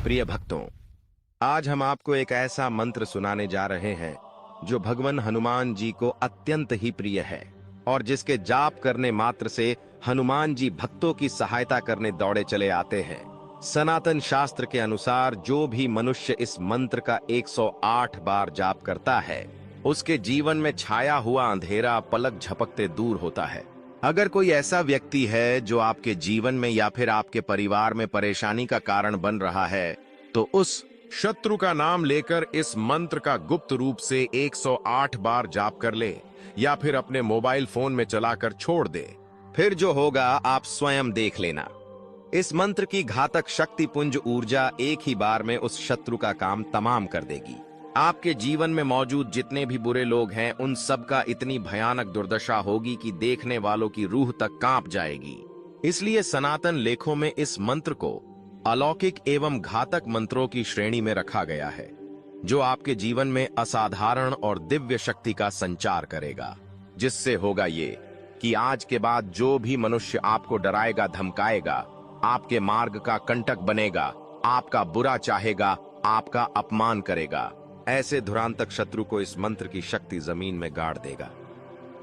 प्रिय भक्तों, आज हम आपको एक ऐसा मंत्र सुनाने जा रहे हैं जो भगवान हनुमान जी को अत्यंत ही प्रिय है और जिसके जाप करने मात्र से हनुमान जी भक्तों की सहायता करने दौड़े चले आते हैं। सनातन शास्त्र के अनुसार जो भी मनुष्य इस मंत्र का 108 बार जाप करता है, उसके जीवन में छाया हुआ अंधेरा पलक झपकते दूर होता है। अगर कोई ऐसा व्यक्ति है जो आपके जीवन में या फिर आपके परिवार में परेशानी का कारण बन रहा है, तो उस शत्रु का नाम लेकर इस मंत्र का गुप्त रूप से 108 बार जाप कर ले या फिर अपने मोबाइल फोन में चलाकर छोड़ दे। फिर जो होगा आप स्वयं देख लेना। इस मंत्र की घातक शक्ति पुंज ऊर्जा एक ही बार में उस शत्रु का काम तमाम कर देगी। आपके जीवन में मौजूद जितने भी बुरे लोग हैं, उन सब का इतनी भयानक दुर्दशा होगी कि देखने वालों की रूह तक कांप जाएगी। इसलिए सनातन लेखों में इस मंत्र को अलौकिक एवं घातक मंत्रों की श्रेणी में रखा गया है, जो आपके जीवन में असाधारण और दिव्य शक्ति का संचार करेगा। जिससे होगा ये कि आज के बाद जो भी मनुष्य आपको डराएगा, धमकाएगा, आपके मार्ग का कंटक बनेगा, आपका बुरा चाहेगा, आपका अपमान करेगा, ऐसे धुरांतक शत्रु को इस मंत्र की शक्ति जमीन में गाड़ देगा।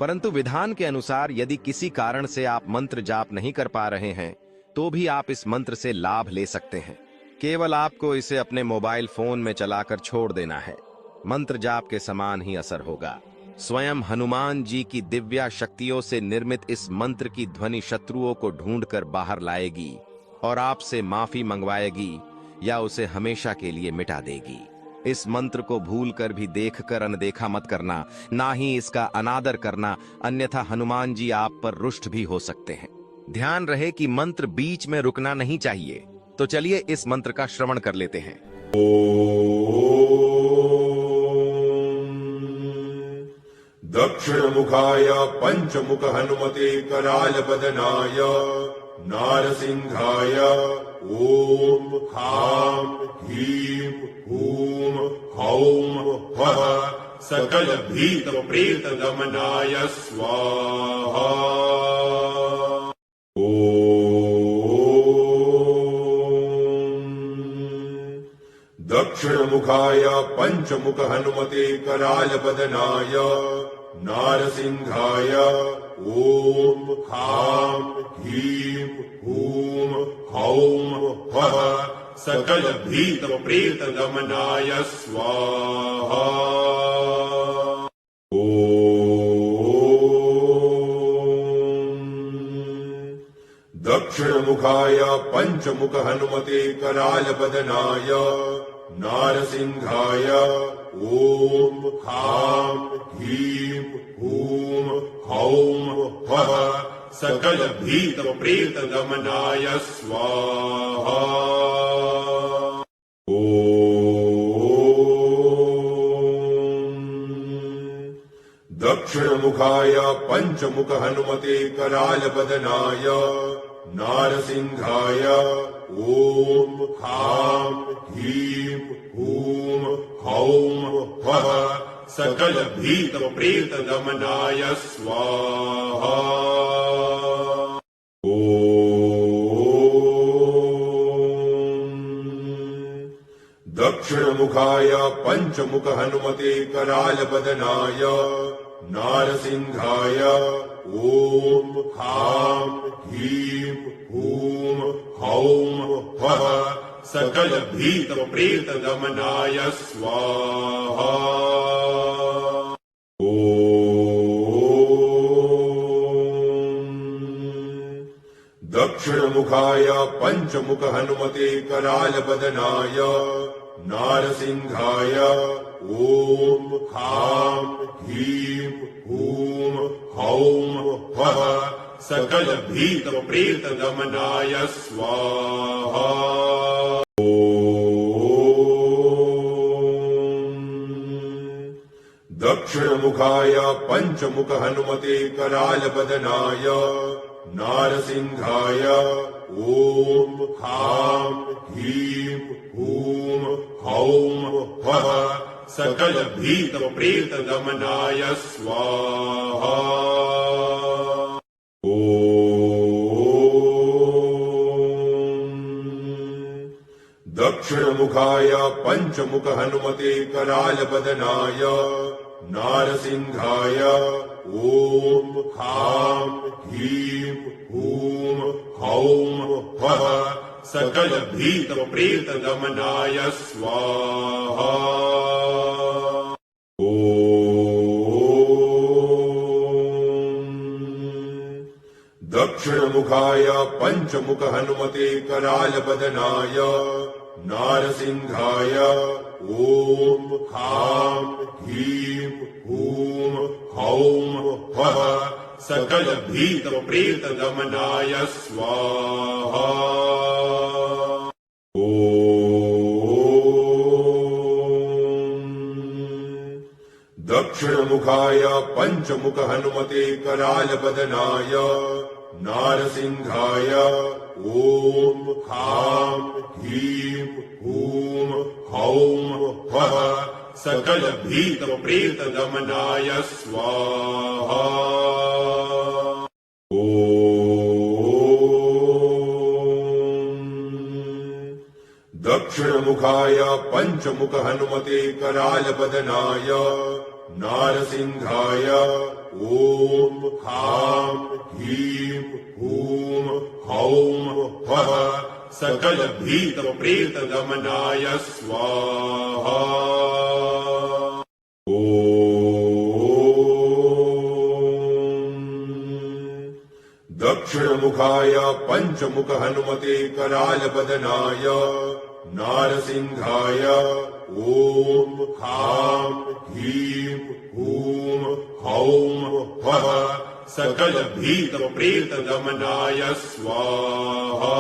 परंतु विधान के अनुसार यदि किसी कारण से आप मंत्र जाप नहीं कर पा रहे हैं, तो भी आप इस मंत्र से लाभ ले सकते हैं। केवल आपको इसे अपने मोबाइल फोन में चलाकर छोड़ देना है। मंत्र जाप के समान ही असर होगा। स्वयं हनुमान जी की दिव्या शक्तियों से निर्मित इस मंत्र की ध्वनि शत्रुओं को ढूंढकर बाहर लाएगी और आपसे माफी मंगवाएगी या उसे हमेशा के लिए मिटा देगी। इस मंत्र को भूलकर भी देखकर अनदेखा मत करना, ना ही इसका अनादर करना, अन्यथा हनुमान जी आप पर रुष्ट भी हो सकते हैं। ध्यान रहे कि मंत्र बीच में रुकना नहीं चाहिए। तो चलिए इस मंत्र का श्रवण कर लेते हैं। दक्षिण मुखाय पंचमुख हनुमते कराल बदनाय नारसिंहाय ओम हां ह्रीं हूं हौं फः सकल भीत प्रेत दमनाय स्वाहा। दक्षिण मुखाय पंचमुख हनुमते कराल बदनाय नारसिंहाय ओम हां ह्रीं हूं हौं फः सकल भीत प्रेत दमनाय स्वाहा। दक्षिण मुखाय पंचमुख हनुमते कराल बदनाय नारसिंहाय ओम हां ह्रीं हूं हौं फः सकल भीत प्रेत दमनाय स्वाहा। दक्षिण मुखाय पंचमुख हनुमते कराल बदनाय नारसिंहाय ओम हां ह्रीं हूं हौं फः सकल भीत प्रेत दमनाय स्वाहा। दक्षिण मुखाय पंचमुख हनुमते कराल बदनाय नारसिंहाय ओम हां ह्रीं हूं हौं फः सकल भीत प्रेत दमनाय स्वाहा। दक्षिण मुखाय पंचमुख हनुमते कराल बदनाय नारसिंहाय ओम हां ह्रीं हूं हौं फः सकल भीत प्रेत दमनाय स्वाहा। दक्षिण मुखाय पंचमुख हनुमते कराल बदनाय नारसिंहाय ओम हां ह्रीं हूं हौं फः सकल भीत प्रेत दमनाय स्वाहा। दक्षिणमुखाय पञ्चमुख हनुमते करालबदनाय नारसिंहाय ॐ हां ह्रीं हूं हौं फः सकल भीत प्रेत दमनाय स्वाहा। दक्षिणमुखाय पञ्चमुख हनुमते करालबदनाय नारसिंहाय ॐ हां ह्रीं हूं हौं फः सकल भीत प्रेत दमनाय स्वाहा। दक्षिणमुखाय पञ्चमुख हनुमते करालबदनाय नारसिंहाय ॐ हां ह्रीं हूं हौं फः सकल भीत प्रेत दमनाय स्वाहा। दक्षिणमुखाय पञ्चमुख हनुमते करालबदनाय नारसिंहाय ॐ हां ह्रीं हूं हौं फः सकल भीत प्रेत दमनाय स्वाहा। दक्षिणमुखाय पञ्चमुख हनुमते करालबदनाय नारसिंहाय ॐ हां ह्रीं हूं हौं फः सकल भीत प्रेत दमनाय स्वाहा।